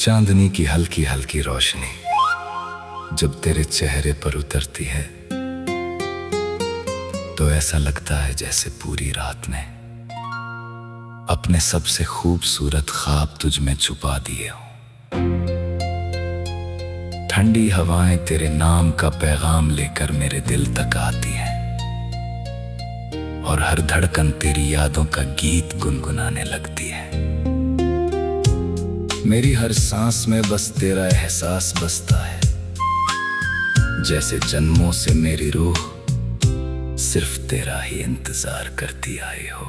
चांदनी की हल्की हल्की रोशनी जब तेरे चेहरे पर उतरती है तो ऐसा लगता है जैसे पूरी रात ने अपने सबसे खूबसूरत ख्वाब तुझ में छुपा दिए हों। ठंडी हवाएं तेरे नाम का पैगाम लेकर मेरे दिल तक आती हैं और हर धड़कन तेरी यादों का गीत गुनगुनाने लगती है। मेरी हर सांस में बस तेरा एहसास बसता है, जैसे जन्मों से मेरी रूह सिर्फ तेरा ही इंतजार करती आई हो।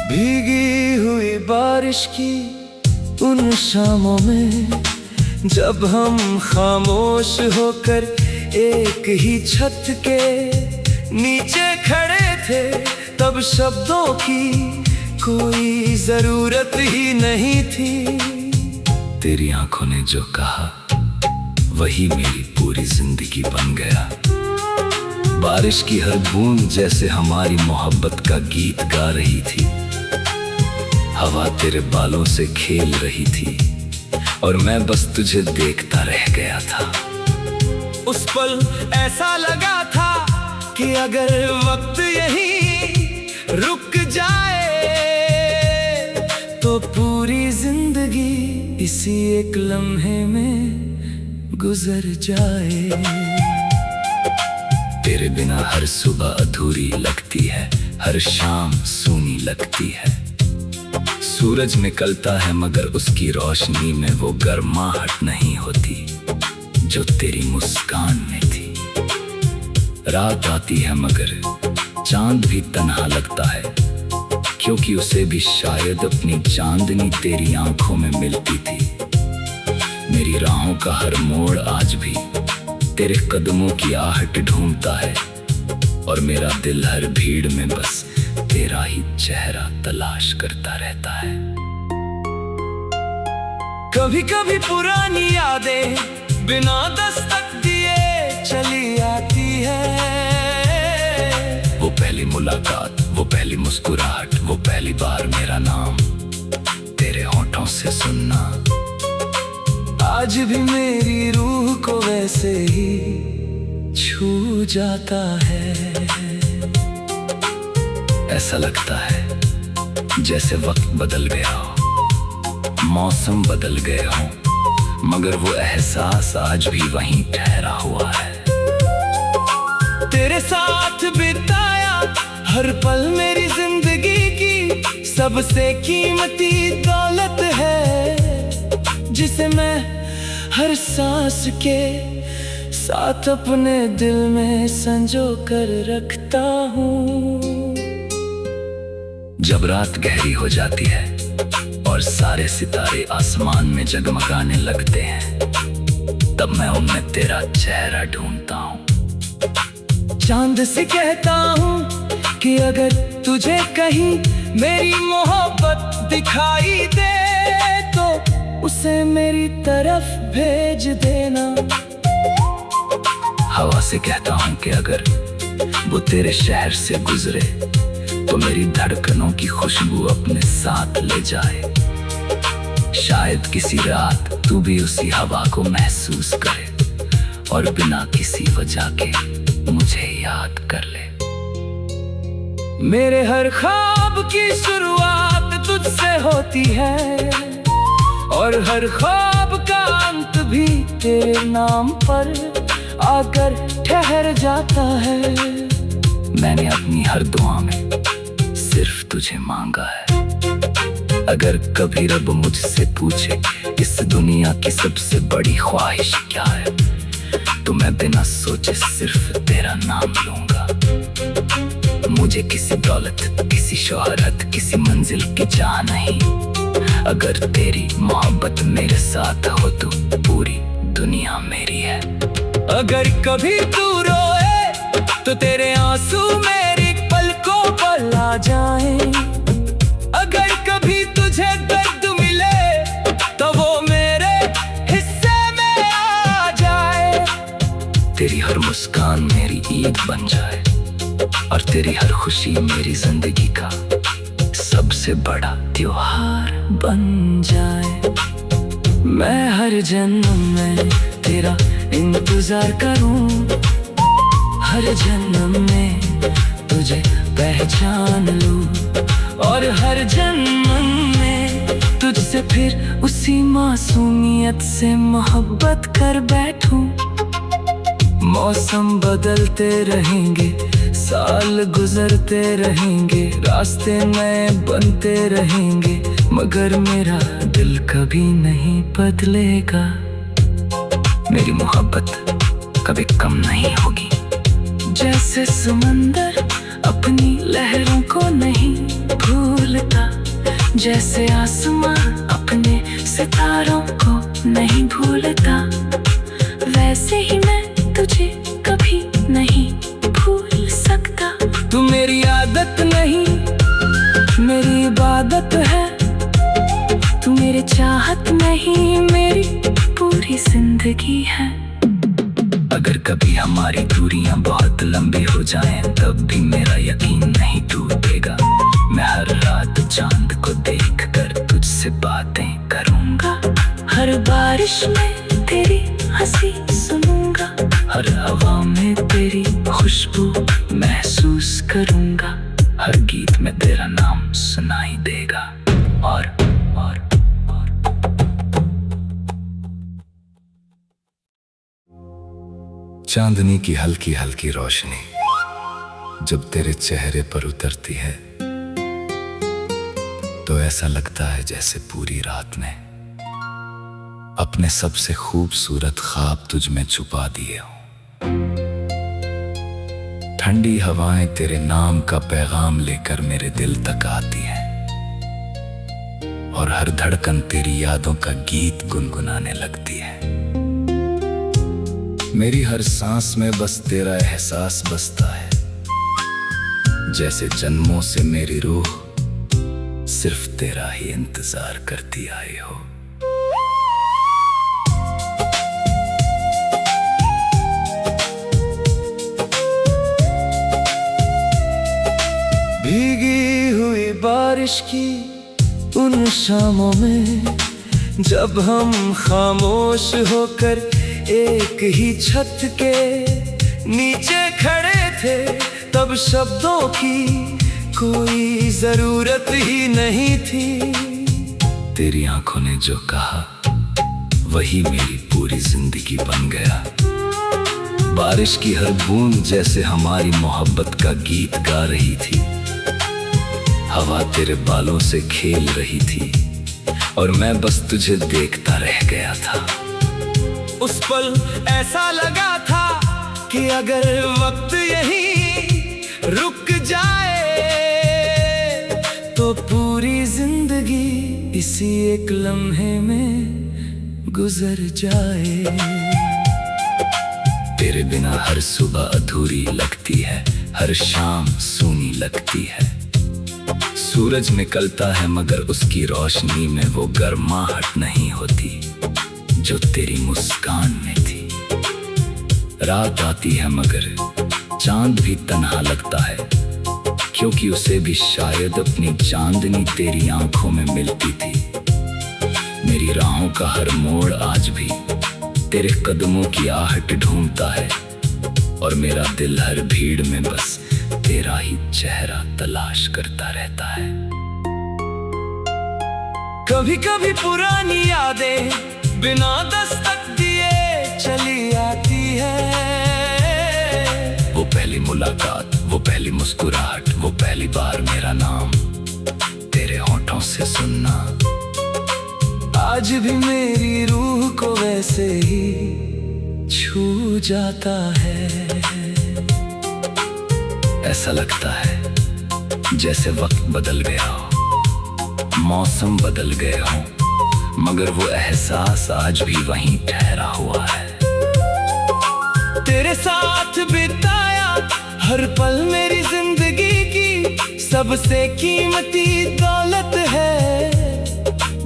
भीगी हुई बारिश की उन शामों में जब हम खामोश होकर एक ही छत के नीचे खड़े थे, तब शब्दों की कोई जरूरत ही नहीं थी। तेरी आंखों ने जो कहा वही मेरी पूरी जिंदगी बन गया। बारिश की हर बूंद जैसे हमारी मोहब्बत का गीत गा रही थी। हवा तेरे बालों से खेल रही थी और मैं बस तुझे देखता रह गया था। उस पल ऐसा लगा था कि अगर वक्त यहीं रुक जाए तो पूरी जिंदगी इसी एक लम्हे में गुजर जाए। तेरे बिना हर सुबह अधूरी लगती है, हर शाम सूनी लगती है। सूरज निकलता है मगर उसकी रोशनी में वो गर्माहट नहीं होती जो तेरी मुस्कान में थी। रात आती है मगर चांद भी तन्हा लगता है, क्योंकि उसे भी शायद अपनी चांदनी तेरी आंखों में मिलती थी। मेरी राहों का हर मोड़ आज भी तेरे कदमों की आहट ढूंढता है और मेरा दिल हर भीड़ में बस तेरा ही चेहरा तलाश करता रहता है। कभी कभी पुरानी यादें बिना दस्तक दिए चली आती है। वो पहली मुलाकात, वो पहली मुस्कुराहट, वो पहली बार मेरा नाम तेरे होठों से सुनना आज भी मेरी रूह को वैसे ही छू जाता है। ऐसा लगता है जैसे वक्त बदल गया हो, मौसम बदल गए हों, मगर वो एहसास आज भी वहीं ठहरा हुआ है। तेरे साथ बिताया हर पल मेरी जिंदगी की सबसे कीमती दौलत है, जिसे मैं हर सांस के साथ अपने दिल में संजो कर रखता हूँ। जब रात गहरी हो जाती है और सारे सितारे आसमान में जगमगाने लगते हैं, तब मैं उनमें तेरा चेहरा ढूंढता हूँ। चांद से कहता हूँ कि अगर तुझे कहीं मेरी मोहब्बत दिखाई दे तो उसे मेरी तरफ भेज देना। हवा से कहता हूँ कि अगर वो तेरे शहर से गुजरे तो मेरी धड़कनों की खुशबू अपने साथ ले जाए। शायद किसी रात तू भी उसी हवा को महसूस करे और बिना किसी वजह के मुझे याद कर ले। मेरे हर ख्वाब की शुरुआत तुझसे होती है और हर ख्वाब का अंत भी तेरे नाम पर आकर ठहर जाता है। मैंने अपनी हर दुआ में सिर्फ तुझे मांगा है। अगर कभी रब मुझसे पूछे इस दुनिया की सबसे बड़ी ख्वाहिश क्या है, तो मैं बिना सोचे सिर्फ तेरा नाम लूंगा। मुझे किसी दौलत, किसी शोहरत, किसी मंजिल की चाह नहीं। अगर तेरी मोहब्बत मेरे साथ हो तो पूरी दुनिया मेरी है। अगर कभी तू रोए तो तेरे आंसू मेरी पलकों पर आ जाए। अगर कभी तुझे दर्द मिले तो वो मेरे हिस्से में आ जाए। तेरी हर मुस्कान मेरी ईद बन जाए और तेरी हर खुशी मेरी जिंदगी का सबसे बड़ा त्योहार बन जाए। मैं हर जन्म में तेरा इंतजार करूं, हर जन्म में तुझे पहचान लूं और हर जन्म में तुझसे फिर उसी मासूमियत से मोहब्बत कर बैठूं। मौसम बदलते रहेंगे, साल गुजरते रहेंगे, रास्ते नए बनते रहेंगे, मगर मेरा दिल कभी नहीं बदलेगा। मेरी मोहब्बत कभी कम नहीं होगी। जैसे समंदर अपनी लहरों को नहीं भूलता, जैसे आसमां अपने सितारों को नहीं भूलता, वैसे ही मैं तुझे कभी नहीं भूल सकता। तू मेरी आदत नहीं, मेरी इबादत है। तू मेरी चाहत नहीं, मेरी पूरी जिंदगी है। अगर कभी हमारी दूरियां बहुत लंबी हो जाएं, तब भी मेरा यकीन नहीं टूटेगा। मैं हर रात चांद को देखकर तुझसे बातें करूंगा, हर बारिश में तेरी हंसी सुनूंगा, हर हवा में तेरी खुशबू महसूस करूंगा, हर गीत में तेरा नाम सुनाई देगा। और चांदनी की हल्की हल्की रोशनी जब तेरे चेहरे पर उतरती है, तो ऐसा लगता है जैसे पूरी रात ने अपने सबसे खूबसूरत ख्वाब तुझ में छुपा दिए हों। ठंडी हवाएं तेरे नाम का पैगाम लेकर मेरे दिल तक आती हैं और हर धड़कन तेरी यादों का गीत गुनगुनाने लगती है। मेरी हर सांस में बस तेरा एहसास बसता है, जैसे जन्मों से मेरी रूह सिर्फ तेरा ही इंतजार करती आई हो। भीगी हुई बारिश की उन शामों में, जब हम खामोश होकर एक ही छत के नीचे खड़े थे, तब शब्दों की कोई जरूरत ही नहीं थी। तेरी आंखों ने जो कहा वही मेरी पूरी जिंदगी बन गया। बारिश की हर बूंद जैसे हमारी मोहब्बत का गीत गा रही थी। हवा तेरे बालों से खेल रही थी और मैं बस तुझे देखता रह गया था। उस पल ऐसा लगा था कि अगर वक्त यहीं रुक जाए तो पूरी जिंदगी इसी एक लम्हे में गुजर जाए। तेरे बिना हर सुबह अधूरी लगती है, हर शाम सूनी लगती है। सूरज निकलता है मगर उसकी रोशनी में वो गर्माहट नहीं होती जो तेरी मुस्कान में थी। रात आती है मगर चांद भी तन्हा लगता है, क्योंकि उसे भी शायद अपनी चांदनी तेरी आंखों में मिलती थी। मेरी राहों का हर मोड़ आज भी तेरे कदमों की आहट ढूंढता है और मेरा दिल हर भीड़ में बस तेरा ही चेहरा तलाश करता रहता है। कभी कभी पुरानी यादें बिना दस्तक दिए चली आती है। वो पहली मुलाकात, वो पहली मुस्कुराहट, वो पहली बार मेरा नाम तेरे होठों से सुनना आज भी मेरी रूह को वैसे ही छू जाता है। ऐसा लगता है जैसे वक्त बदल गया हो, मौसम बदल गए हो, मगर वो एहसास आज भी वहीं ठहरा हुआ है। तेरे साथ बिताया हर पल मेरी जिंदगी की सबसे कीमती दौलत है,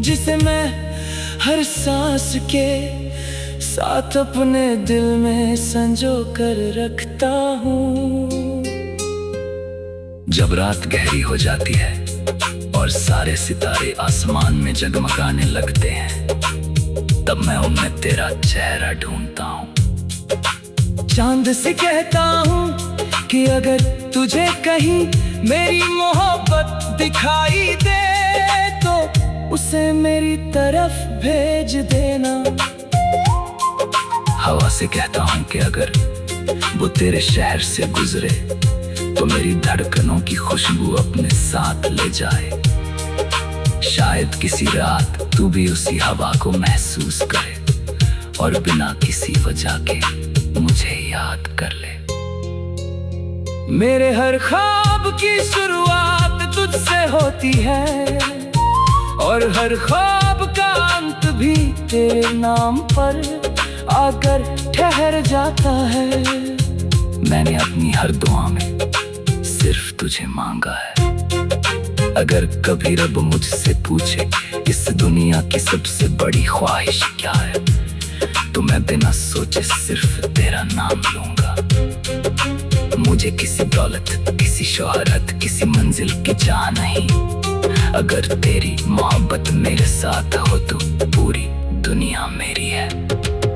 जिसे मैं हर सांस के साथ अपने दिल में संजो कर रखता हूँ। जब रात गहरी हो जाती है और सारे सितारे आसमान में जगमगाने लगते हैं, तब मैं उनमें तेरा चेहरा ढूंढता हूँ। चांद से कहता हूँ कि अगर तुझे कहीं मेरी मोहब्बत दिखाई दे तो उसे मेरी तरफ भेज देना। हवा से कहता हूँ कि अगर वो तेरे शहर से गुजरे तो मेरी धड़कनों की खुशबू अपने साथ ले जाए। शायद किसी रात तू भी उसी हवा को महसूस करे और बिना किसी वजह के मुझे याद कर ले। मेरे हर ख्वाब की शुरुआत तुझसे होती है और हर ख्वाब का अंत भी तेरे नाम पर आकर ठहर जाता है। मैंने अपनी हर दुआ में सिर्फ तुझे मांगा है। अगर कभी रब मुझसे पूछे इस दुनिया की सबसे बड़ी ख्वाहिश क्या है, तो मैं बिना सोचे सिर्फ तेरा नाम लूंगा। मुझे किसी दौलत, किसी शोहरत, किसी मंजिल की चाह नहीं। अगर तेरी मोहब्बत मेरे साथ हो तो पूरी दुनिया मेरी है।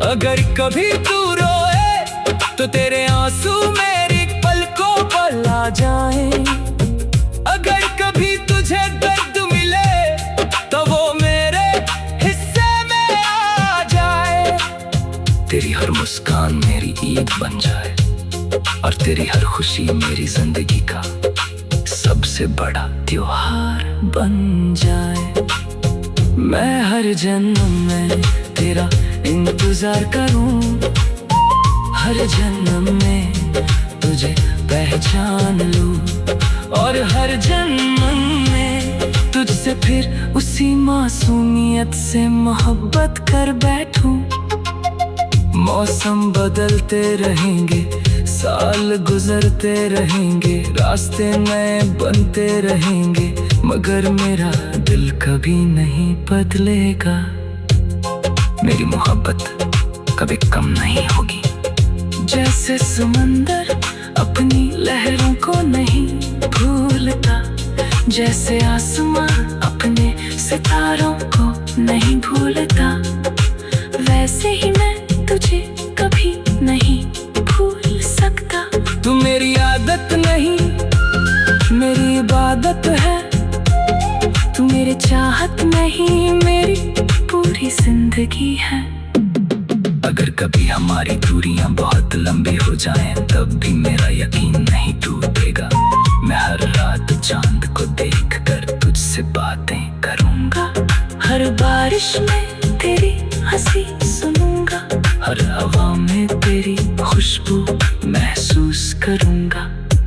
अगर कभी तू रोए तो तेरे आंसू मेरी पलकों पर आ जाएं। अगर कभी तुझे दर्द मिले तो वो मेरे हिस्से में आ जाए। तेरी हर मुस्कान मेरी ईद बन जाए और तेरी हर खुशी मेरी जिंदगी का सबसे बड़ा त्योहार बन जाए। मैं हर जन्म में तेरा इंतजार करूं, हर जन्म में तुझे पहचान लूं और हर जन्म में तुझसे फिर उसी मासूमियत से मोहब्बत कर बैठूं। मौसम बदलते रहेंगे, साल गुजरते रहेंगे, रास्ते नए बनते रहेंगे, मगर मेरा दिल कभी नहीं बदलेगा। मेरी मोहब्बत कभी कम नहीं होगी। जैसे समंदर अपनी लहरों को नहीं भूलता, जैसे आसमां अपने सितारों को नहीं भूलता, वैसे ही मैं तुझे कभी नहीं भूल सकता। तू मेरी आदत नहीं, मेरी इबादत है। तू मेरे चाहत नहीं, मेरी पूरी जिंदगी है। अगर कभी हमारी दूरियां बहुत लंबी हो जाएं, तब भी मेरा यकीन नहीं टूटेगा। मैं हर रात चांद को देखकर तुझसे बातें करूंगा। हर बारिश में तेरी हंसी सुनूंगा, हर हवा में तेरी खुशबू महसूस करूंगा।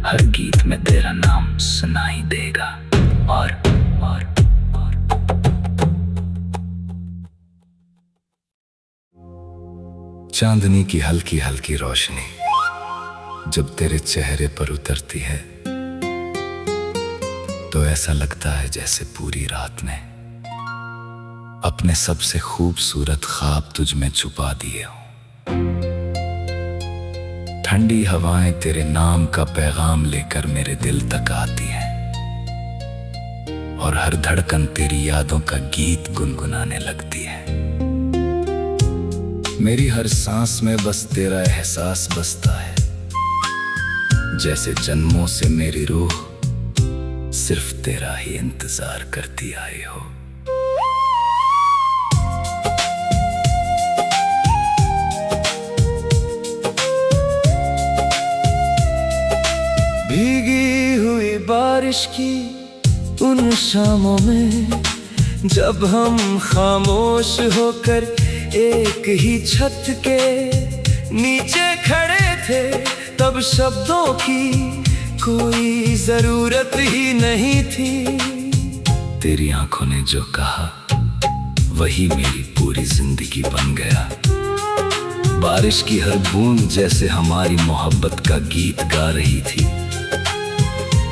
हर गीत में तेरा नाम सुनाई देगा। और चांदनी की हल्की हल्की रोशनी जब तेरे चेहरे पर उतरती है तो ऐसा लगता है जैसे पूरी रात ने अपने सबसे खूबसूरत ख्वाब तुझ में छुपा दिए हों। ठंडी हवाएं तेरे नाम का पैगाम लेकर मेरे दिल तक आती हैं और हर धड़कन तेरी यादों का गीत गुनगुनाने लगती है। मेरी हर सांस में बस तेरा एहसास बसता है, जैसे जन्मों से मेरी रूह सिर्फ तेरा ही इंतजार करती आई हो। भीगी हुई बारिश की उन शामों में जब हम खामोश होकर एक ही छत के नीचे खड़े थे, तब शब्दों की कोई जरूरत ही नहीं थी। तेरी आंखों ने जो कहा वही मेरी पूरी जिंदगी बन गया। बारिश की हर बूंद जैसे हमारी मोहब्बत का गीत गा रही थी।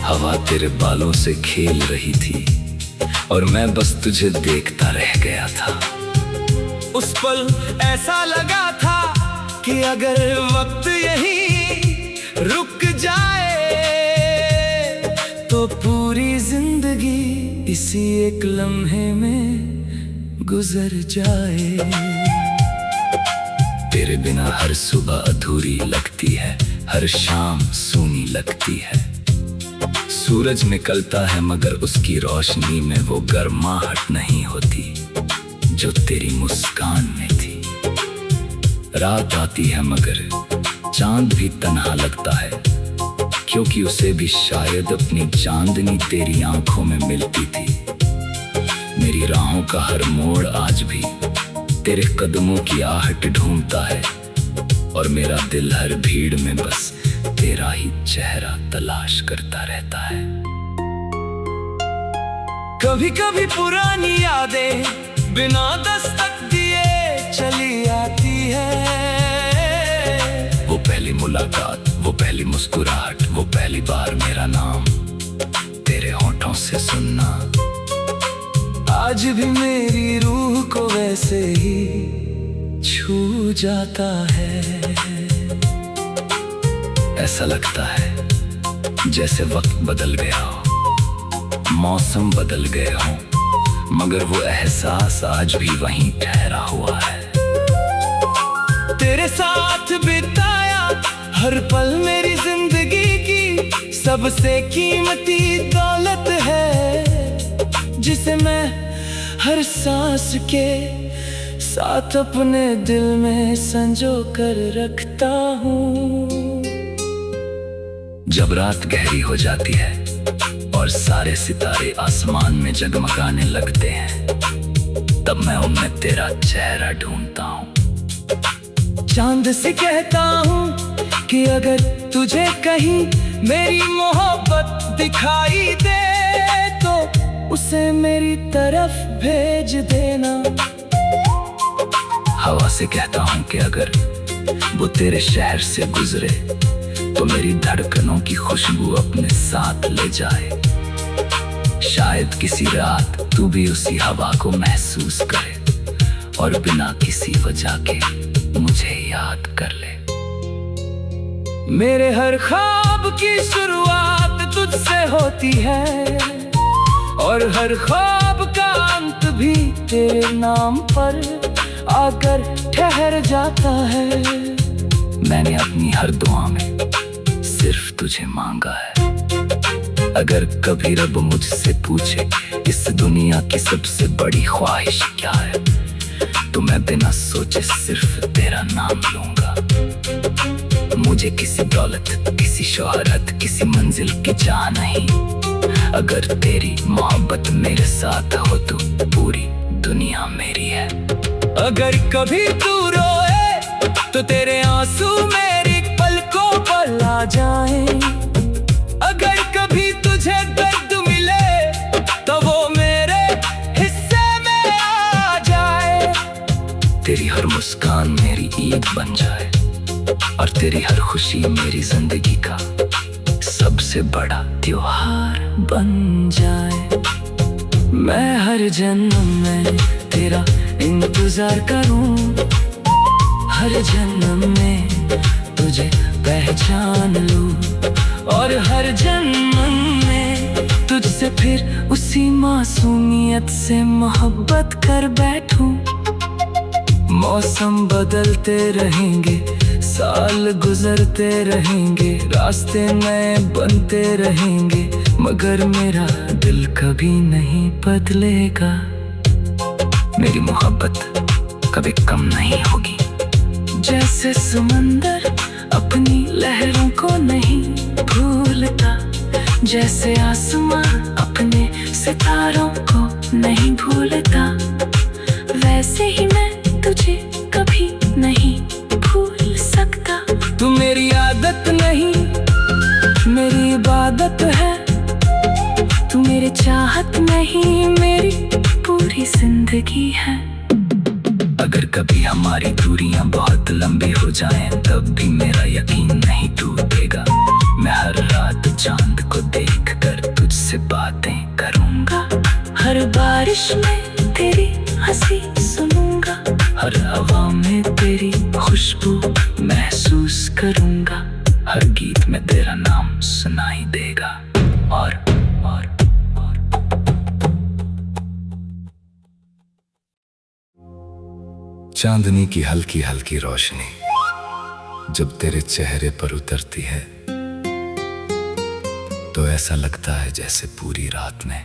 हवा तेरे बालों से खेल रही थी और मैं बस तुझे देखता रह गया था। उस पल ऐसा लगा था कि अगर वक्त यहीं रुक जाए तो पूरी जिंदगी इसी एक लम्हे में गुजर जाए। तेरे बिना हर सुबह अधूरी लगती है, हर शाम सूनी लगती है। सूरज निकलता है मगर उसकी रोशनी में वो गर्माहट नहीं होती जो तेरी मुस्कान में थी। रात आती है मगर चांद भी तन्हा लगता है, क्योंकि उसे भी शायद अपनी चांदनी तेरी आंखों में मिलती थी। मेरी राहों का हर मोड़ आज भी तेरे कदमों की आहट ढूंढता है, और मेरा दिल हर भीड़ में बस तेरा ही चेहरा तलाश करता रहता है। कभी कभी पुरानी यादें बिना दस्तक दिए चली आती है। वो पहली मुलाकात, वो पहली मुस्कुराहट, वो पहली बार मेरा नाम तेरे होठों से सुनना आज भी मेरी रूह को वैसे ही छू जाता है। ऐसा लगता है जैसे वक्त बदल गया हो, मौसम बदल गए हो, मगर वो एहसास आज भी वहीं ठहरा हुआ है। तेरे साथ बिताया हर पल मेरी जिंदगी की सबसे कीमती दौलत है, जिसे मैं हर सांस के साथ अपने दिल में संजो कर रखता हूँ। जब रात गहरी हो जाती है और सारे सितारे आसमान में जगमगाने लगते हैं, तब मैं उनमें तेरा चेहरा ढूंढता हूँ। चांद से कहता हूँ कि अगर तुझे कहीं मेरी मोहब्बत दिखाई दे तो उसे मेरी तरफ भेज देना। हवा से कहता हूँ कि अगर वो तेरे शहर से गुजरे तो मेरी धड़कनों की खुशबू अपने साथ ले जाए। शायद किसी रात तू भी उसी हवा को महसूस करे और बिना किसी वजह के मुझे याद कर ले। मेरे हर ख्वाब की शुरुआत तुझसे होती है, और हर ख्वाब का अंत भी तेरे नाम पर आकर ठहर जाता है। मैंने अपनी हर दुआ में सिर्फ तुझे मांगा है। अगर कभी रब मुझसे पूछे इस दुनिया की सबसे बड़ी ख्वाहिश क्या है, तो मैं बिना सोचे सिर्फ तेरा नाम लूंगा। मुझे किसी दौलत, किसी शोहरत, किसी मंजिल की चाह नहीं। अगर तेरी मोहब्बत मेरे साथ हो तो पूरी दुनिया मेरी है। अगर कभी तू रोए तो तेरे आंसू मेरी पलकों पर आ जाए। अगर कभी तुझे दर्द मिले तो वो मेरे हिस्से में आ जाए। तेरी हर मुस्कान मेरी ईद बन जाए, और तेरी हर खुशी मेरी जिंदगी का सबसे बड़ा त्योहार बन जाए। मैं हर जन्म में तेरा इंतजार करूं, हर जन्म में तुझे पहचान लूं, और हर जन्म में तुझसे फिर उसी मासूमियत से मोहब्बत कर बैठूं। मौसम बदलते रहेंगे, साल गुजरते रहेंगे, रास्ते नए बनते रहेंगे, मगर मेरा दिल कभी नहीं बदलेगा। मेरी मोहब्बत कभी कम नहीं होगी। जैसे समंदर अपनी लहरों को नहीं भूलता, जैसे आसमां अपने सितारों को नहीं भूलता, वैसे ही मैं तुझे कभी नहीं भूल सकता। तू मेरी आदत नहीं, मेरी इबादत है। तू मेरी चाहत नहीं, मेरी पूरी जिंदगी है। अगर कभी हमारी दूरियां बहुत लंबी हो जाएं, तब भी मेरा यकीन नहीं टूटेगा। मैं हर रात चांद को देखकर तुझसे बातें करूंगा। हर बारिश में तेरी हंसी सुनूंगा, हर हवा में तेरी खुशबू गीत में तेरा नाम सुनाई देगा। और चांदनी की हल्की हल्की रोशनी जब तेरे चेहरे पर उतरती है तो ऐसा लगता है जैसे पूरी रात ने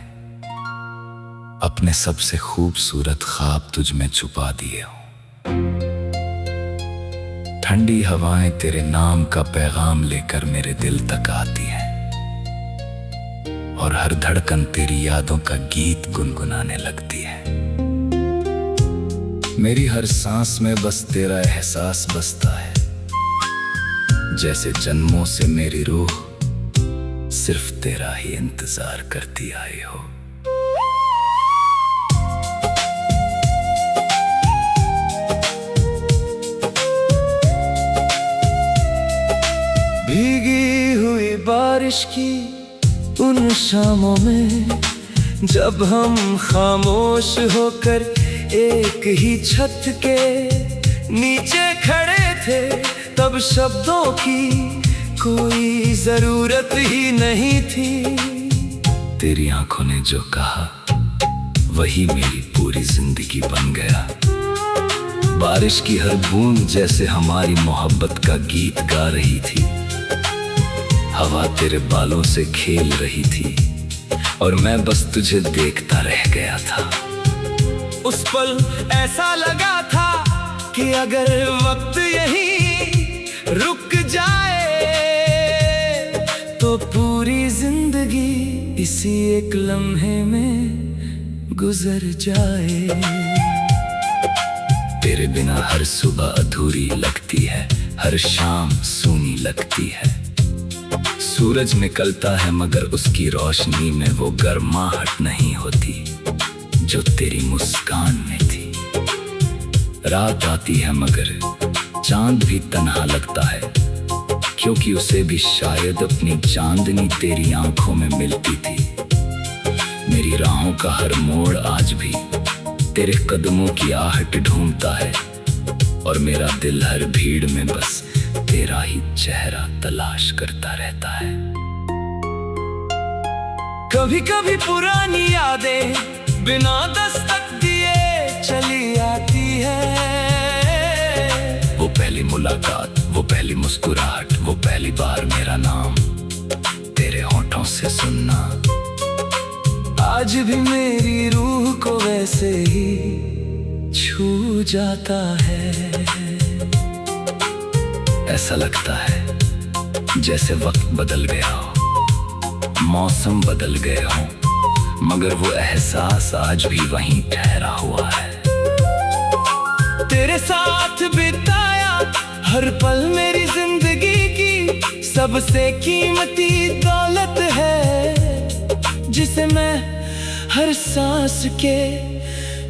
अपने सबसे खूबसूरत ख्वाब तुझ में छुपा दिए हों। ठंडी हवाएं तेरे नाम का पैगाम लेकर मेरे दिल तक आती हैं और हर धड़कन तेरी यादों का गीत गुनगुनाने लगती है। मेरी हर सांस में बस तेरा एहसास बसता है, जैसे जन्मों से मेरी रूह सिर्फ तेरा ही इंतजार करती आई हो। भीगी हुई बारिश की उन शामों में जब हम खामोश होकर एक ही छत के नीचे खड़े थे, तब शब्दों की कोई जरूरत ही नहीं थी। तेरी आंखों ने जो कहा वही मेरी पूरी जिंदगी बन गया। बारिश की हर बूंद जैसे हमारी मोहब्बत का गीत गा रही थी। हवा तेरे बालों से खेल रही थी और मैं बस तुझे देखता रह गया था। उस पल ऐसा लगा था कि अगर वक्त यहीं रुक जाए तो पूरी जिंदगी इसी एक लम्हे में गुजर जाए। तेरे बिना हर सुबह अधूरी लगती है, हर शाम सूनी लगती है। सूरज निकलता है मगर उसकी रोशनी में वो गर्माहट नहीं होती जो तेरी मुस्कान में थी। रात आती है मगर चांद भी तन्हा लगता है, क्योंकि उसे भी शायद अपनी चांदनी तेरी आंखों में मिलती थी। मेरी राहों का हर मोड़ आज भी तेरे कदमों की आहट ढूंढता है और मेरा दिल हर भीड़ में बस तेरा ही चेहरा तलाश करता रहता है। कभी कभी पुरानी यादें बिना दस्तक दिए चली आती है। वो पहली मुलाकात, वो पहली मुस्कुराहट, वो पहली बार मेरा नाम तेरे होठों से सुनना आज भी मेरी रूह को वैसे ही छू जाता है। ऐसा लगता है जैसे वक्त बदल गया हो, मौसम बदल गए हो, मगर वो एहसास आज भी वहीं ठहरा हुआ है। तेरे साथ बिताया हर पल मेरी जिंदगी की सबसे कीमती दौलत है, जिसे मैं हर सांस के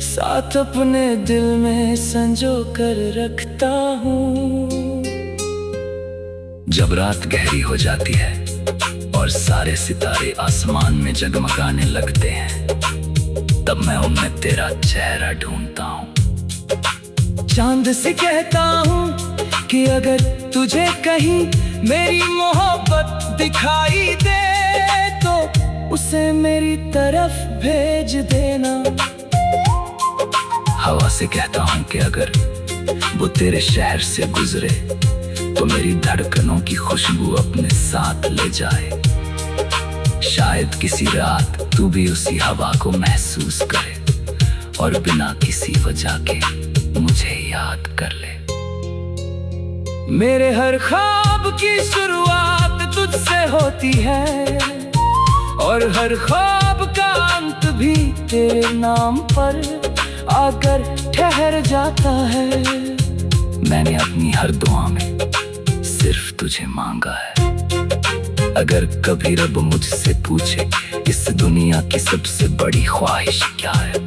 साथ अपने दिल में संजो कर रखता हूँ। जब रात गहरी हो जाती है और सारे सितारे आसमान में जगमगाने लगते हैं, तब मैं उनमें तेरा चेहरा ढूंढता हूँ। चांद से कहता हूँ कि अगर तुझे कहीं मेरी मोहब्बत दिखाई दे तो उसे मेरी तरफ भेज देना। हवा से कहता हूँ कि अगर वो तेरे शहर से गुजरे तो मेरी धड़कनों की खुशबू अपने साथ ले जाए। शायद किसी रात तू भी उसी हवा को महसूस करे और बिना किसी वजह के मुझे याद कर ले। मेरे हर ख्वाब की शुरुआत तुझसे होती है और हर ख्वाब का अंत भी तेरे नाम पर आकर ठहर जाता है। मैंने अपनी हर दुआ में सिर्फ तुझे मांगा है। अगर कभी रब मुझसे पूछे इस दुनिया की सबसे बड़ी ख्वाहिश क्या है,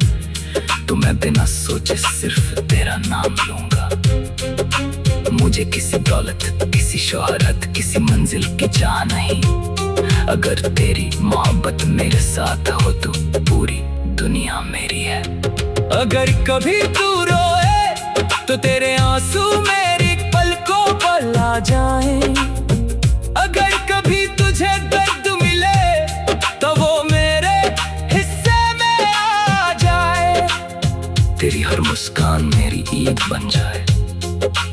तो मैं बिना सोचे सिर्फ तेरा नाम लूंगा। मुझे किसी दौलत, किसी शोहरत, किसी मंजिल की चाह नहीं। अगर तेरी मोहब्बत मेरे साथ हो तो पूरी दुनिया मेरी है। अगर कभी तू रोए तो तेरे आंसू मेरी पलकों पर आ जाएं। कभी तुझे दर्द मिले तो वो मेरे हिस्से में आ जाए। तेरी हर मुस्कान मेरी ईद बन जाए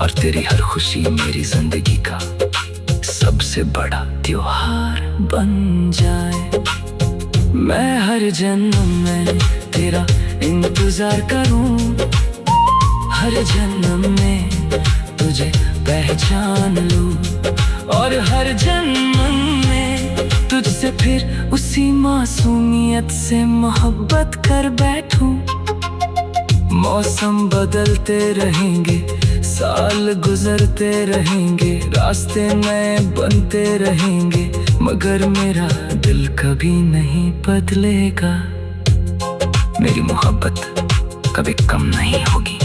और तेरी हर खुशी मेरी जिंदगी का सबसे बड़ा त्योहार बन जाए। मैं हर जन्म में तेरा इंतजार करूं, हर जन्म में तुझे पहचान लूं और हर जन्म में तुझसे फिर उसी मासूमियत से मोहब्बत कर बैठूं। मौसम बदलते रहेंगे, साल गुजरते रहेंगे, रास्ते नए बनते रहेंगे, मगर मेरा दिल कभी नहीं बदलेगा। मेरी मोहब्बत कभी कम नहीं होगी।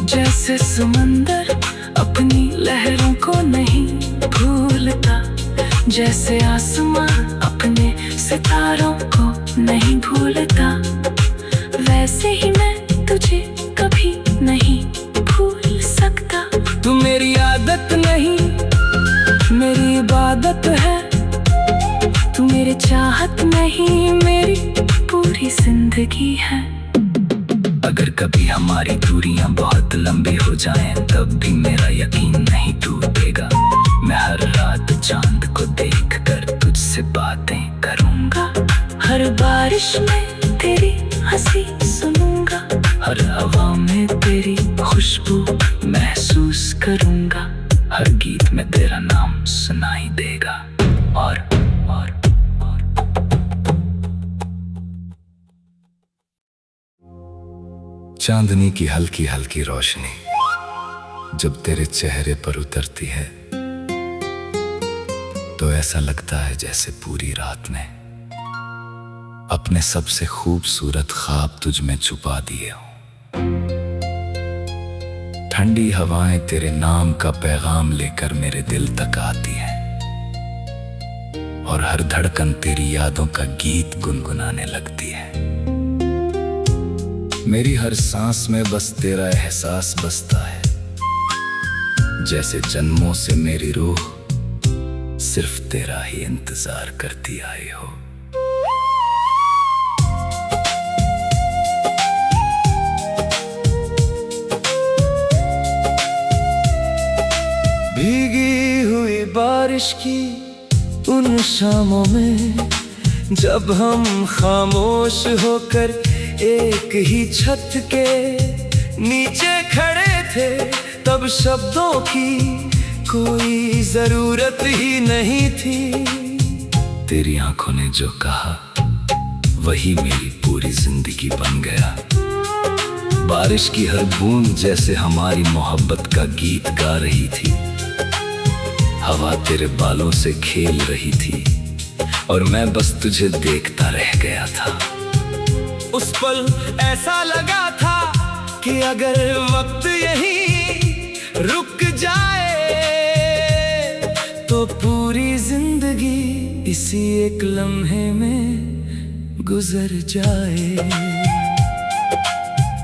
जैसे समंदर अपनी लहरों को नहीं भूलता, जैसे आसमां अपने सितारों को नहीं भूलता, वैसे ही मैं तुझे कभी नहीं भूल सकता। तू मेरी आदत नहीं, मेरी इबादत है। तू मेरे चाहत नहीं, मेरी पूरी जिंदगी है। अगर कभी हमारी दूरियां बहुत लंबी हो जाएं, तब भी मेरा यकीन नहीं टूटेगा। मैं हर रात चांद को देखकर तुझसे बातें करूंगा, हर बारिश में तेरी हंसी सुनूंगा, हर हवा में तेरी खुशबू महसूस करूंगा, हर गीत में तेरा नाम सुनाई देगा। और चांदनी की हल्की हल्की रोशनी जब तेरे चेहरे पर उतरती है तो ऐसा लगता है जैसे पूरी रात ने अपने सबसे खूबसूरत ख्वाब तुझ में छुपा दिए हों। ठंडी हवाएं तेरे नाम का पैगाम लेकर मेरे दिल तक आती हैं और हर धड़कन तेरी यादों का गीत गुनगुनाने लगती है। मेरी हर सांस में बस तेरा एहसास बसता है, जैसे जन्मों से मेरी रूह सिर्फ तेरा ही इंतजार करती आई हो। भीगी हुई बारिश की उन शामों में जब हम खामोश होकर एक ही छत के नीचे खड़े थे, तब शब्दों की कोई जरूरत ही नहीं थी। तेरी आंखों ने जो कहा वही मेरी पूरी जिंदगी बन गया। बारिश की हर बूंद जैसे हमारी मोहब्बत का गीत गा रही थी। हवा तेरे बालों से खेल रही थी और मैं बस तुझे देखता रह गया था। उस पल ऐसा लगा था कि अगर वक्त यहीं रुक जाए तो पूरी जिंदगी इसी एक लम्हे में गुजर जाए।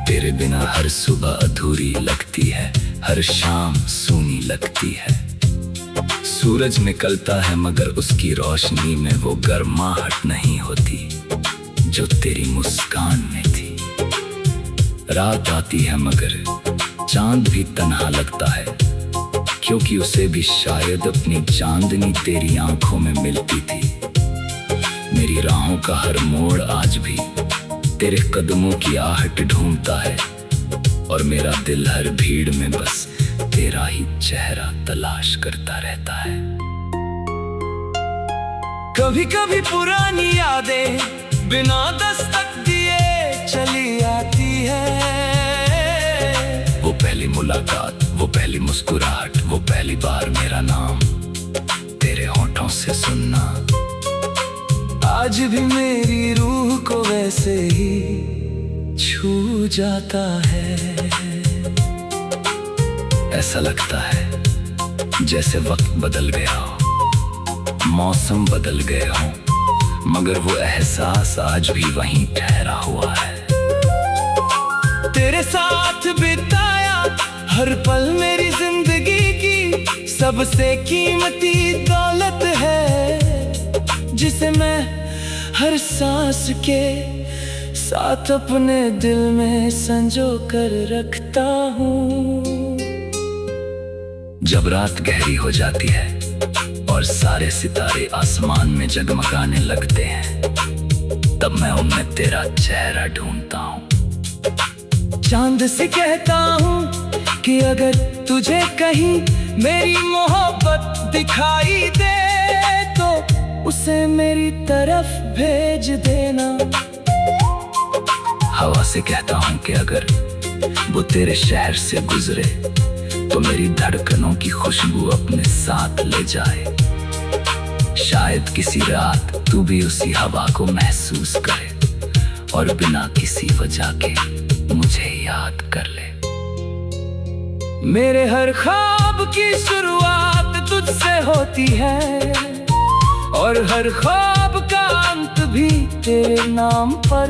तेरे बिना हर सुबह अधूरी लगती है, हर शाम सूनी लगती है। सूरज निकलता है मगर उसकी रोशनी में वो गर्माहट नहीं होती जो तेरी मुस्कान में थी। रात आती है मगर चांद भी तन्हा लगता है, क्योंकि उसे भी शायद अपनी चांदनी तेरी आंखों में मिलती थी। मेरी राहों का हर मोड़ आज भी तेरे कदमों की आहट ढूंढता है और मेरा दिल हर भीड़ में बस तेरा ही चेहरा तलाश करता रहता है। कभी कभी पुरानी यादें बिना दस्तक दिए चली आती है। वो पहली मुलाकात, वो पहली मुस्कुराहट, वो पहली बार मेरा नाम तेरे होठों से सुनना आज भी मेरी रूह को वैसे ही छू जाता है। ऐसा लगता है जैसे वक्त बदल गया हो, मौसम बदल गए हों, मगर वो एहसास आज भी वहीं ठहरा हुआ है। तेरे साथ बिताया हर पल मेरी जिंदगी की सबसे कीमती दौलत है। हर सांस के साथ अपने दिल में संजो कर रखता हूँ। जब रात गहरी हो जाती है और सारे सितारे आसमान में जगमगाने लगते हैं, तब मैं उनमें तेरा चेहरा ढूंढता हूँ। चांद से कहता हूँ कि अगर तुझे कहीं मेरी मोहब्बत दिखाई दे तो उसे मेरी तरफ भेज देना। हवा से कहता हूँ कि अगर वो तेरे शहर से गुजरे तो मेरी धड़कनों की खुशबू अपने साथ ले जाए। शायद किसी रात तू भी उसी हवा को महसूस करे और बिना किसी वजह के मुझे याद कर ले। मेरे हर ख्वाब की शुरुआत तुझसे होती है और हर ख्वाब का अंत भी तेरे नाम पर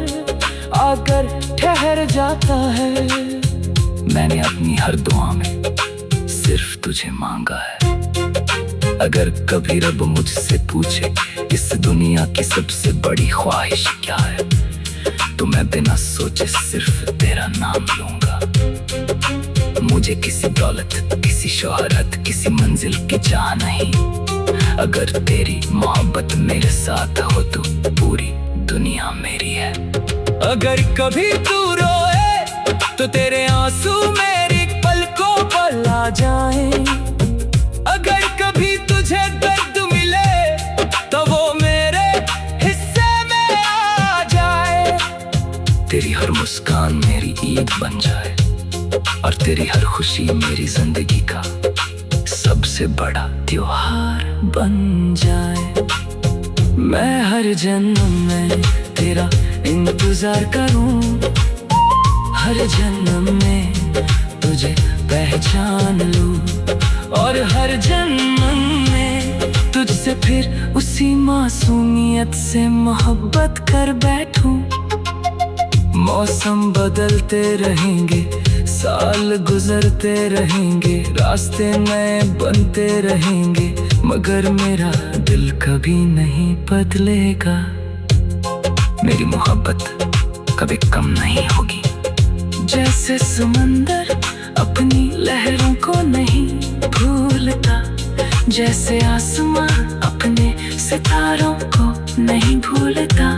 आकर ठहर जाता है। मैंने अपनी हर दुआ में सिर्फ तुझे मांगा है। अगर कभी रब मुझसे पूछे इस दुनिया की सबसे बड़ी ख्वाहिश क्या है, तो मैं बिना सोचे सिर्फ तेरा नाम लूंगा। मुझे किसी दौलत, किसी शोहरत, किसी मंजिल की चाह नहीं। अगर तेरी मोहब्बत मेरे साथ हो तो पूरी दुनिया मेरी है। अगर कभी तू रोए तो तेरे आंसू मेरी पलकों पर आ जाएं। अगर कभी तुझे दर्द मिले तो वो मेरे हिस्से में आ जाए। तेरी हर मुस्कान मेरी ईद बन जाए और तेरी हर खुशी मेरी जिंदगी का सबसे बड़ा त्योहार बन जाए। मैं हर जन्म में तेरा इंतजार करूं, हर जन्म में तुझे पहचान लूं और हर जन्म में तुझसे फिर उसी मासूमियत से मोहब्बत कर बैठूं। मौसम बदलते रहेंगे, साल गुजरते रहेंगे, रास्ते नए बनते रहेंगे, मगर मेरा दिल कभी नहीं बदलेगा। मेरी मोहब्बत कभी कम नहीं होगी। जैसे समंदर अपनी लहरों को नहीं भूलता, जैसे आसमां अपने सितारों को नहीं भूलता,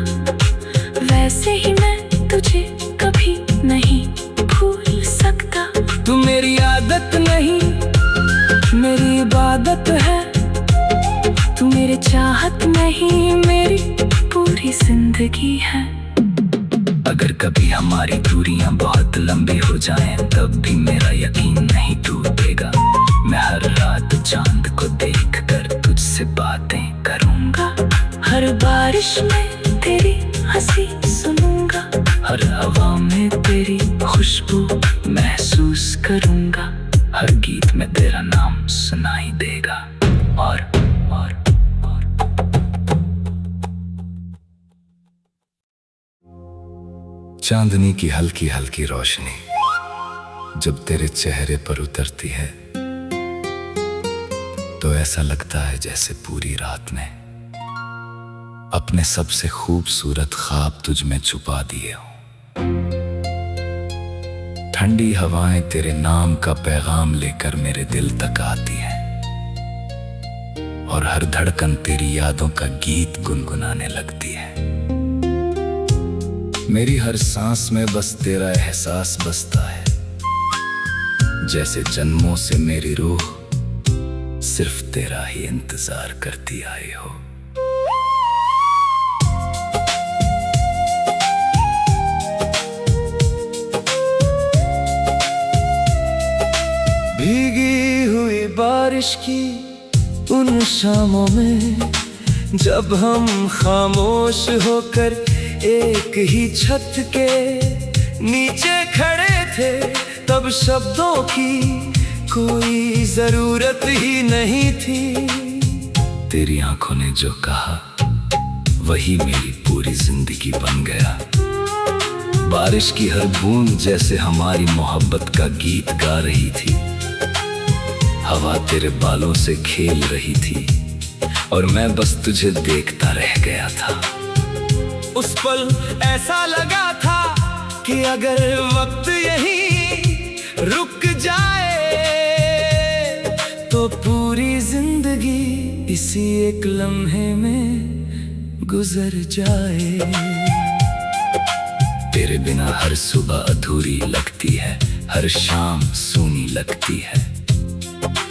वैसे ही मैं तुझे कभी नहीं भूल सकता। तू मेरी आदत नहीं, मेरी इबादत है। तू मेरी चाहत नहीं, मेरी पूरी जिंदगी है। अगर कभी हमारी दूरियां बहुत लंबी हो जाएं, तब भी मेरा यकीन नहीं टूटेगा। मैं हर रात चांद को देखकर तुझसे बातें करूंगा। हर बारिश में तेरी हंसी सुनूंगा, हर हवा में तेरी खुशबू महसूस करूंगा। हर गीत में तेरा नाम सुनाई देगा। और चांदनी की हल्की हल्की रोशनी जब तेरे चेहरे पर उतरती है तो ऐसा लगता है जैसे पूरी रात में अपने सबसे खूबसूरत ख्वाब तुझ में छुपा दिए हो। ठंडी हवाएं तेरे नाम का पैगाम लेकर मेरे दिल तक आती हैं और हर धड़कन तेरी यादों का गीत गुनगुनाने लगती है। मेरी हर सांस में बस तेरा एहसास बसता है, जैसे जन्मों से मेरी रूह सिर्फ तेरा ही इंतजार करती आई हो। भीगी हुई बारिश की उन शामों में जब हम खामोश होकर एक ही छत के नीचे खड़े थे, तब शब्दों की कोई जरूरत ही नहीं थी। तेरी आंखों ने जो कहा वही मेरी पूरी जिंदगी बन गया। बारिश की हर बूंद जैसे हमारी मोहब्बत का गीत गा रही थी। हवा तेरे बालों से खेल रही थी और मैं बस तुझे देखता रह गया था। उस पल ऐसा लगा था कि अगर वक्त यहीं रुक जाए तो पूरी जिंदगी इसी एक लम्हे में गुजर जाए। तेरे बिना हर सुबह अधूरी लगती है, हर शाम सूनी लगती है।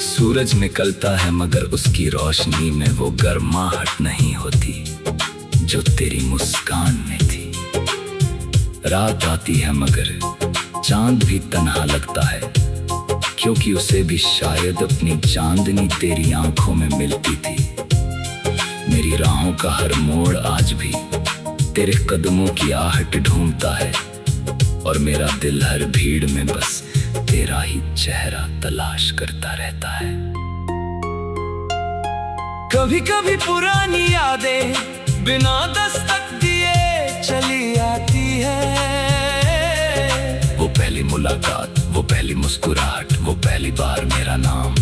सूरज निकलता है मगर उसकी रोशनी में वो गर्माहट नहीं होती जो तेरी मुस्कान में थी। रात आती है मगर चांद भी तन्हा लगता है, क्योंकि उसे भी शायद अपनी चांदनी तेरी आंखों में मिलती थी। मेरी राहों का हर मोड़ आज भी तेरे कदमों की आहट ढूंढता है, और मेरा दिल हर भीड़ में बस तेरा ही चेहरा तलाश करता रहता है। कभी कभी पुरानी यादें बिना दस्तक दिए चली आती है। वो पहली मुलाकात, वो पहली मुस्कुराहट, वो पहली बार मेरा नाम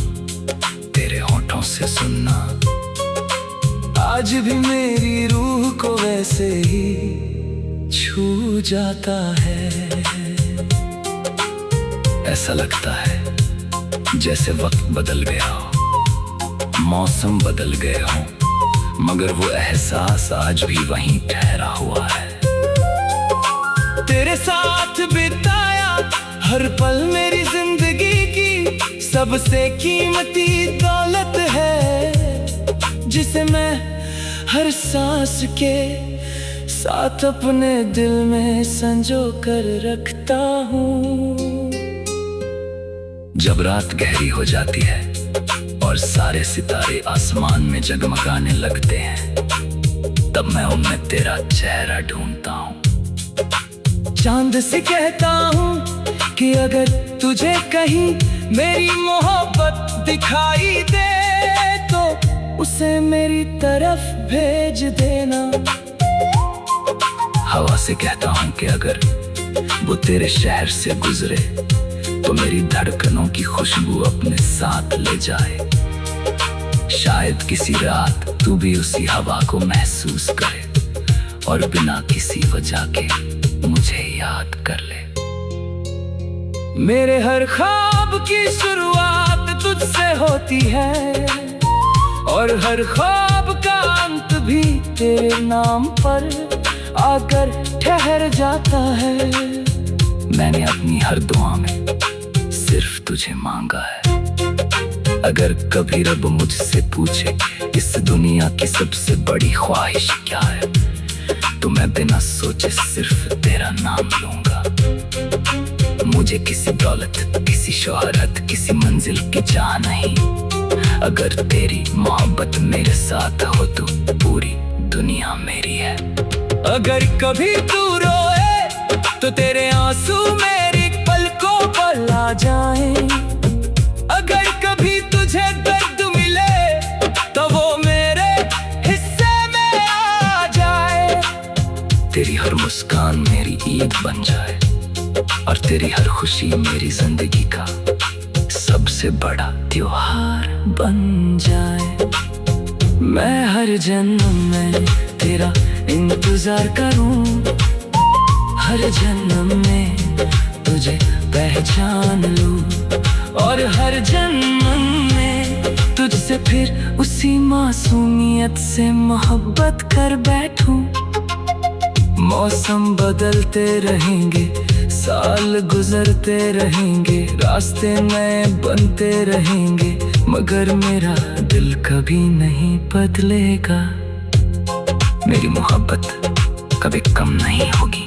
तेरे होठों से सुनना आज भी मेरी रूह को वैसे ही छू जाता है। ऐसा लगता है जैसे वक्त बदल गया हो, मौसम बदल गए हो, मगर वो एहसास आज भी वहीं ठहरा हुआ है। तेरे साथ बिताया हर पल मेरी जिंदगी की सबसे कीमती दौलत है, जिसे मैं हर सांस के साथ अपने दिल में संजो कर रखता हूँ। जब रात गहरी हो जाती है और सारे सितारे आसमान में जगमगाने लगते हैं, तब मैं उनमें तेरा चेहरा ढूंढता हूँ। चांद से कहता हूँ कि अगर तुझे कहीं मेरी मोहब्बत दिखाई दे तो उसे मेरी तरफ भेज देना। हवा से कहता हूँ कि अगर वो तेरे शहर से गुजरे तो मेरी धड़कनों की खुशबू अपने साथ ले जाए। शायद किसी रात तू भी उसी हवा को महसूस करे और बिना किसी वजह के मुझे याद कर ले। मेरे हर ख्वाब की शुरुआत तुझसे होती है, और हर ख्वाब का अंत भी तेरे नाम पर आकर ठहर जाता है। मैंने अपनी हर दुआ में सिर्फ तुझे मांगा है। अगर कभी रब मुझसे पूछे इस दुनिया की सबसे बड़ी ख्वाहिश क्या है, तो मैं बिना सोचे सिर्फ तेरा नाम लूंगा। मुझे किसी दौलत, किसी शोहरत, किसी मंजिल की चाह नहीं। अगर तेरी मोहब्बत मेरे साथ हो तो पूरी दुनिया मेरी है। अगर कभी तू रोए तो तेरे आंसू मेरी पलकों पर आ जाएं। अगर कभी तुझे दर्द मिले तो वो मेरे हिस्से में आ जाए। तेरी हर मुस्कान मेरी ईद बन जाए, और तेरी हर खुशी मेरी जिंदगी का सबसे बड़ा त्योहार बन जाए। मैं हर जन्म में तेरा इंतजार करूं, हर जन्म में तुझे पहचान लूं, और हर जन्म में तुझसे फिर उसी मासूमियत से मोहब्बत कर बैठूं। मौसम बदलते रहेंगे, साल गुजरते रहेंगे, रास्ते नए बनते रहेंगे, मगर मेरा दिल कभी नहीं बदलेगा। मेरी मोहब्बत कभी कम नहीं होगी।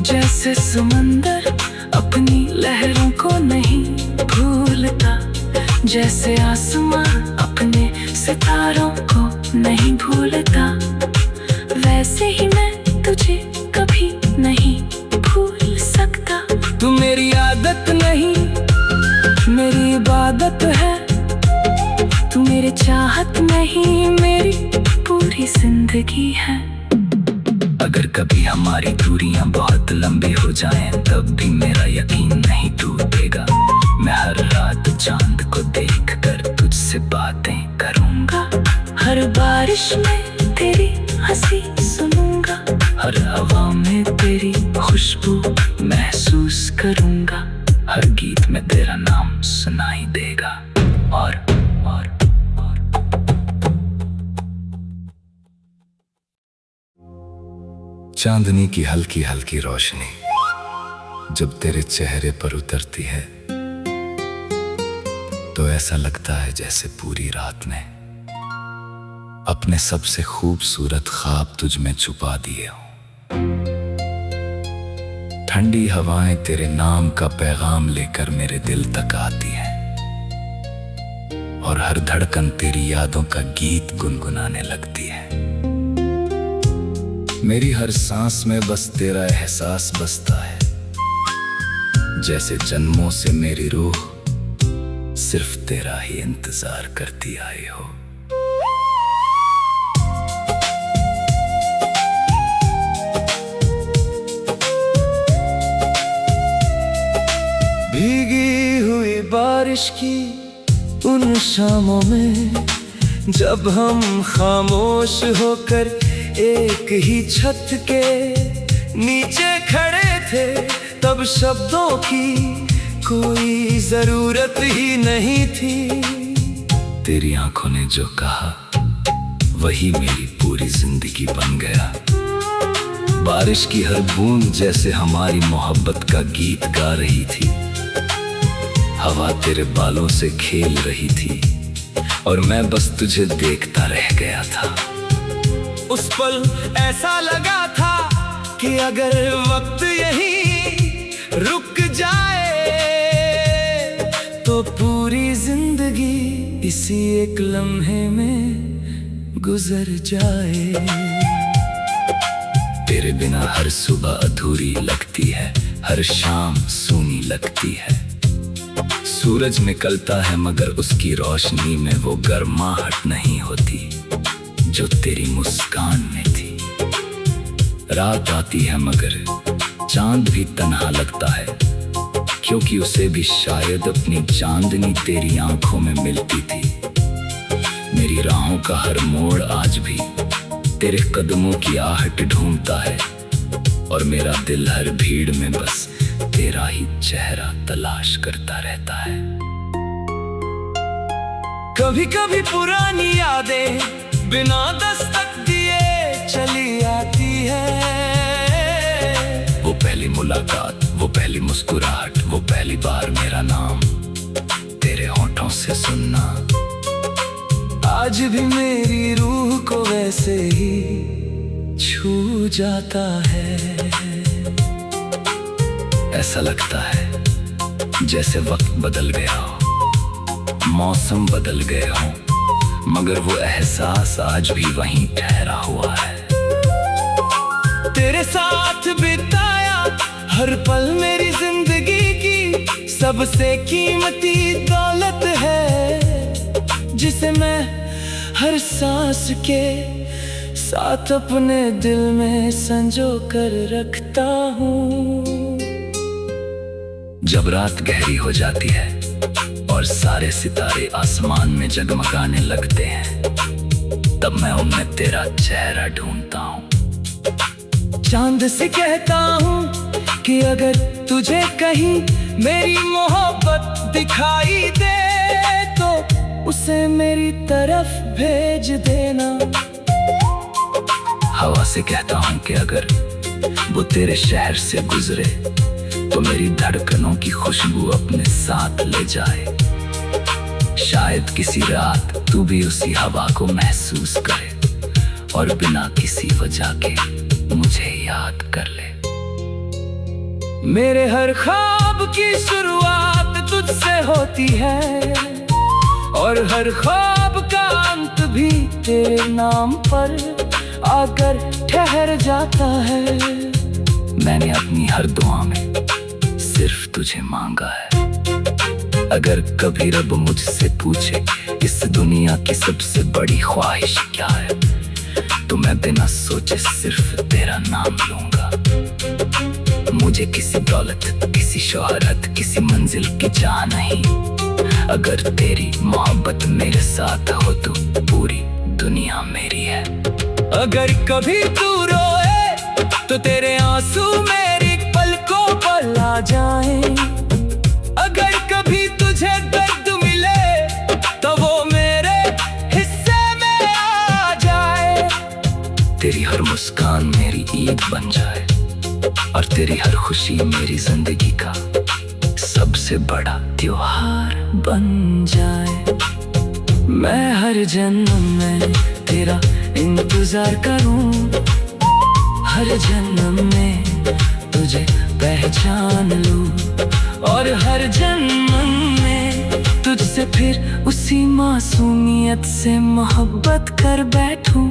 जैसे समंदर अपनी लहरों को नहीं भूलता, जैसे आसमां अपने सितारों को नहीं भूलता, वैसे ही मैं तुझे कभी नहीं भूल सकता। तू मेरी आदत नहीं, मेरी इबादत है। तू मेरे चाहत नहीं, मेरी पूरी जिंदगी है। अगर कभी हमारी दूरियां बहुत लंबी हो जाएं, तब भी मेरा यकीन नहीं टूटेगा। मैं हर रात चांद को देखकर तुझसे बातें करूंगा। हर बारिश में तेरी हंसी सुनूंगा, हर हवा में तेरी खुशबू महसूस करूंगा, हर गीत में तेरा नाम सुनाई देगा। और चांदनी की हल्की हल्की रोशनी जब तेरे चेहरे पर उतरती है तो ऐसा लगता है जैसे पूरी रात ने अपने सबसे खूबसूरत ख्वाब तुझ में छुपा दिए हों। ठंडी हवाएं तेरे नाम का पैगाम लेकर मेरे दिल तक आती हैं और हर धड़कन तेरी यादों का गीत गुनगुनाने लगती है। मेरी हर सांस में बस तेरा एहसास बसता है, जैसे जन्मों से मेरी रूह सिर्फ तेरा ही इंतजार करती आई हो। भीगी हुई बारिश की उन शामों में जब हम खामोश होकर एक ही छत के नीचे खड़े थे, तब शब्दों की कोई जरूरत ही नहीं थी। तेरी आंखों ने जो कहा वही मेरी पूरी जिंदगी बन गया। बारिश की हर बूंद जैसे हमारी मोहब्बत का गीत गा रही थी। हवा तेरे बालों से खेल रही थी और मैं बस तुझे देखता रह गया था। उस पल ऐसा लगा था कि अगर वक्त यहीं रुक जाए तो पूरी जिंदगी इसी एक लम्हे में गुजर जाए। तेरे बिना हर सुबह अधूरी लगती है, हर शाम सूनी लगती है। सूरज निकलता है मगर उसकी रोशनी में वो गर्माहट नहीं होती जो तेरी मुस्कान में थी। रात आती है मगर चांद भी तन्हा लगता है, क्योंकि उसे भी शायद अपनी चांदनी तेरी आंखों में मिलती थी। मेरी राहों का हर मोड़ आज भी तेरे कदमों की आहट ढूंढता है और मेरा दिल हर भीड़ में बस तेरा ही चेहरा तलाश करता रहता है। कभी कभी पुरानी यादें बिना दस्तक दिए चली आती है। वो पहली मुलाकात, वो पहली मुस्कुराहट, वो पहली बार मेरा नाम तेरे होठों से सुनना आज भी मेरी रूह को वैसे ही छू जाता है। ऐसा लगता है जैसे वक्त बदल गया हो, मौसम बदल गए हो, मगर वो एहसास आज भी वहीं ठहरा हुआ है। तेरे साथ बिताया हर पल मेरी जिंदगी की सबसे कीमती दौलत है, जिसे मैं हर सांस के साथ अपने दिल में संजो कर रखता हूँ। जब रात गहरी हो जाती है और सारे सितारे आसमान में जगमगाने लगते हैं, तब मैं उनमें तेरा चेहरा ढूंढता हूँ। चांद से कहता हूँ कि अगर तुझे कहीं मेरी मोहब्बत दिखाई दे तो उसे मेरी तरफ भेज देना। हवा से कहता हूँ कि अगर वो तेरे शहर से गुजरे तो मेरी धड़कनों की खुशबू अपने साथ ले जाए। शायद किसी रात तू भी उसी हवा को महसूस करे और बिना किसी वजह के मुझे याद कर ले। मेरे हर ख्वाब की शुरुआत तुझसे होती है और हर ख्वाब का अंत भी तेरे नाम पर आकर ठहर जाता है। मैंने अपनी हर दुआ में सिर्फ तुझे मांगा है। अगर कभी रब मुझसे पूछे इस दुनिया की सबसे बड़ी ख्वाहिश क्या है, तो मैं बिना सोचे सिर्फ तेरा नाम लूंगा। मुझे किसी दौलत, किसी शोहरत, किसी मंजिल की चाह नहीं। अगर तेरी मोहब्बत मेरे साथ हो तो पूरी दुनिया मेरी है। अगर कभी तू रोए तो तेरे आंसू मेरी पलकों पर आ जाए। अगर कभी तुझे दर्द मिले तो वो मेरे हिस्से में आ जाए। तेरी हर मुस्कान मेरी ईद बन जाए और तेरी हर खुशी मेरी जिंदगी का सबसे बड़ा त्योहार बन जाए। मैं हर जन्म में तेरा इंतजार करूं, हर जन्म में तुझे पहचान लूं और हर जन्म में तुझसे फिर उसी मासूमियत से मोहब्बत कर बैठूं।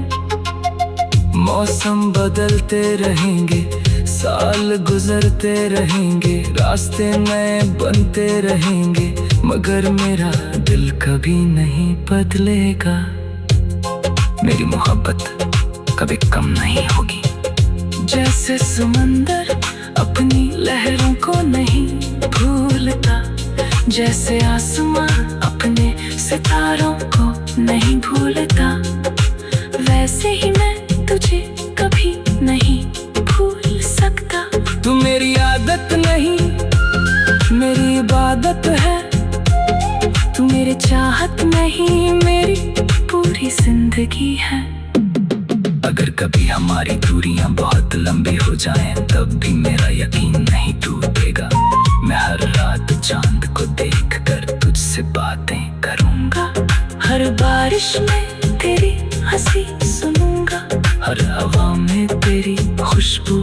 मौसम बदलते रहेंगे, साल गुजरते रहेंगे, रास्ते नए बनते रहेंगे, मगर मेरा दिल कभी नहीं बदलेगा। मेरी मोहब्बत कभी कम नहीं होगी। जैसे समंदर अपनी लहरों को नहीं भूलता, जैसे आसमां अपने सितारों को नहीं भूलता, वैसे ही मैं तुझे कभी नहीं भूल सकता। तू मेरी आदत नहीं, मेरी इबादत है। तू मेरी चाहत नहीं, मेरी पूरी जिंदगी है। अगर कभी हमारी दूरियां बहुत लंबी हो जाएं, तब भी मेरा यकीन नहीं टूटेगा। मैं हर रात चांद को देखकर तुझसे बातें करूंगा। हर बारिश में तेरी हंसी सुनूंगा, हर हवा में तेरी खुशबू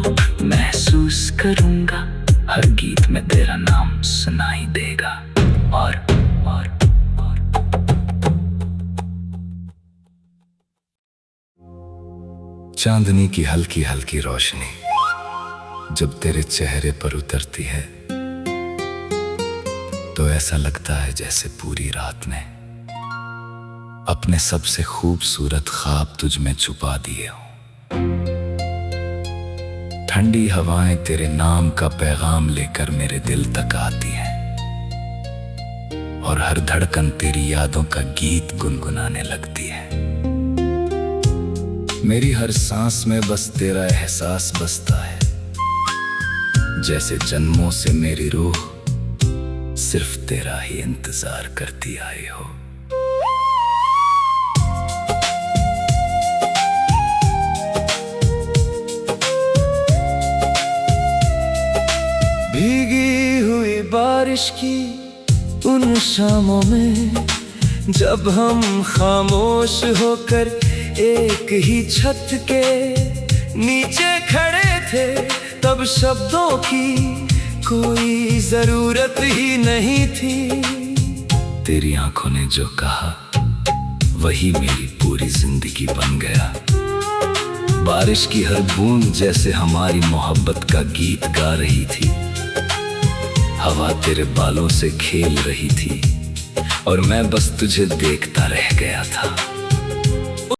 महसूस करूंगा। हर गीत में तेरा नाम सुनाई देगा। और चांदनी की हल्की हल्की रोशनी जब तेरे चेहरे पर उतरती है तो ऐसा लगता है जैसे पूरी रात ने अपने सबसे खूबसूरत ख्वाब तुझ में छुपा दिए हों। ठंडी हवाएं तेरे नाम का पैगाम लेकर मेरे दिल तक आती हैं और हर धड़कन तेरी यादों का गीत गुनगुनाने लगती है। मेरी हर सांस में बस तेरा एहसास बसता है, जैसे जन्मों से मेरी रूह सिर्फ तेरा ही इंतजार करती आई हो। भीगी हुई बारिश की उन शामों में जब हम खामोश होकर एक ही छत के नीचे खड़े थे, तब शब्दों की कोई जरूरत ही नहीं थी। तेरी आंखों ने जो कहा वही मेरी पूरी जिंदगी बन गया। बारिश की हर बूंद जैसे हमारी मोहब्बत का गीत गा रही थी। हवा तेरे बालों से खेल रही थी और मैं बस तुझे देखता रह गया था।